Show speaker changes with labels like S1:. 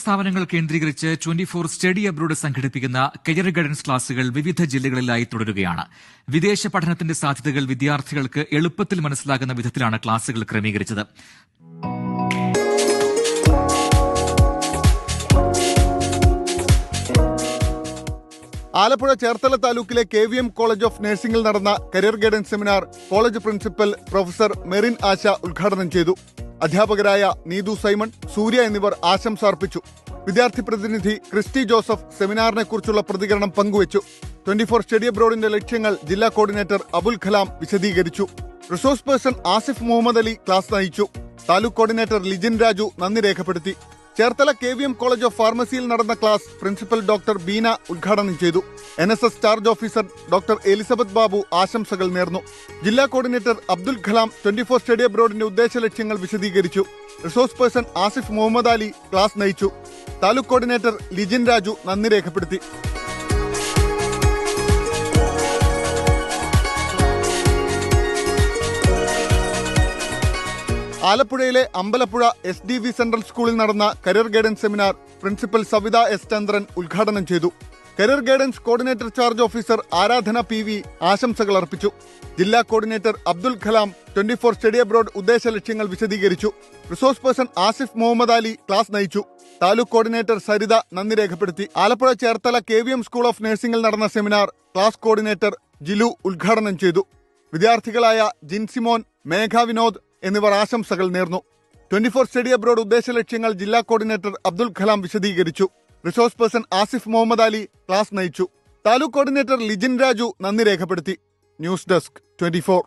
S1: സ്ഥാപനങ്ങൾ കേന്ദ്രീകരിച്ച് 24 study abroad സംഘടിപ്പിക്കുന്ന കരിയർ ഗൈഡൻസ് ക്ലാസുകൾ വിവിധ ജില്ലകളിലായി തുടരുകയാണ്. വിദേശ പഠനത്തിന്റെ സാധ്യതകൾ വിദ്യാർത്ഥികൾക്ക് എളുപ്പത്തിൽ മനസ്സിലാകുന്ന വിധത്തിലാണ് ക്ലാസുകൾ ക്രമീകരിച്ചത്.
S2: ആലപ്പുഴ ചേർത്തല താലൂക്കിലെ KVM കോളേജ് ഓഫ് നഴ്സിംഗിൽ നടന്ന career guidance seminar college principal professor Merin Asha ഉദ്ഘാടനം ചെയ്തു. അധ്യാപകരായ നീതു സൈമൺ, സൂര്യ എന്നിവർ ആശംസ അർപ്പിച്ചു. വിദ്യാർത്ഥി പ്രതിനിധി ക്രിസ്റ്റി ജോസഫ് സെമിനാറിനെക്കുറിച്ചുള്ള പ്രതികരണം പങ്കുവച്ചു. 24 സ്റ്റഡി അബ്രോഡിന്റെ ലക്ഷ്യങ്ങൾ ജില്ലാ കോർഡിനേറ്റർ അബുൽ കലാം വിശദീകരിച്ചു. Resource person Asif Muhammad Ali class നയിച്ചു. താലൂക്ക് കോർഡിനേറ്റർ ലിജിൻ രാജു നന്ദി രേഖപ്പെടുത്തി. ചേർത്തല KVM കോളേജ് ഓഫ് ഫാർമസിയിൽ നടന്ന ക്ലാസ് പ്രിൻസിപ്പൽ ഡോക്ടർ ബീന ഉദ്ഘാടനം ചെയ്തു. NSS charge officer doctor Elizabeth Babu ആശംസകൾ നേർന്നു. ജില്ലാ കോർഡിനേറ്റർ അബ്ദുൽ കലാം 24 സ്റ്റഡി അബ്രോഡിന്റെ ഉദ്ദേശ ലക്ഷ്യങ്ങൾ വിശദീകരിച്ചു. Resource person Asif Muhammad Ali class നയിച്ചു. താലൂക്ക് കോർഡിനേറ്റർ ലിജിൻ രാജു നന്ദി രേഖപ്പെടുത്തി. ആലപ്പുഴയിലെ അമ്പലപ്പുഴ SDV സെൻട്രൽ സ്കൂളിൽ നടന്ന career guidance seminar principal Savitha S Chandran ഉദ്ഘാടനം ചെയ്തു. Career guidance coordinator charge officer Aradhana PV ആശംസകൾ അർപ്പിച്ചു. ജില്ലാ coordinator Abdul Kalam 24 study abroad ഉദ്ദേശ ലക്ഷ്യങ്ങൾ വിശദീകരിച്ചു. Resource person Asif Muhammad Ali class നയിച്ചു. താലൂക്ക് കോർഡിനേറ്റർ സരിത നന്ദി രേഖപ്പെടുത്തി. Alappuzha Cherthala KVM school of നഴ്സിംഗിൽ നടന്ന സെമിനാർ ക്ലാസ് കോർഡിനേറ്റർ ജിലു ഉദ്ഘാടനം ചെയ്തു. വിദ്യാർത്ഥികളായ ജിൻസിമോൻ, മേഘ വിനോദ് എന്നിവർ ആശംസകൾ നേർന്നു. 24 സ്റ്റഡി അബ്രോഡ് ഉദ്ദേശ ലക്ഷ്യങ്ങൾ ജില്ലാ കോർഡിനേറ്റർ അബ്ദുൽ കലാം വിശദീകരിച്ചു. Resource person Asif Muhammad Ali class നയിച്ചു. താലൂക്ക് കോർഡിനേറ്റർ ലിജിൻ രാജു നന്ദി രേഖപ്പെടുത്തി. News desk 24.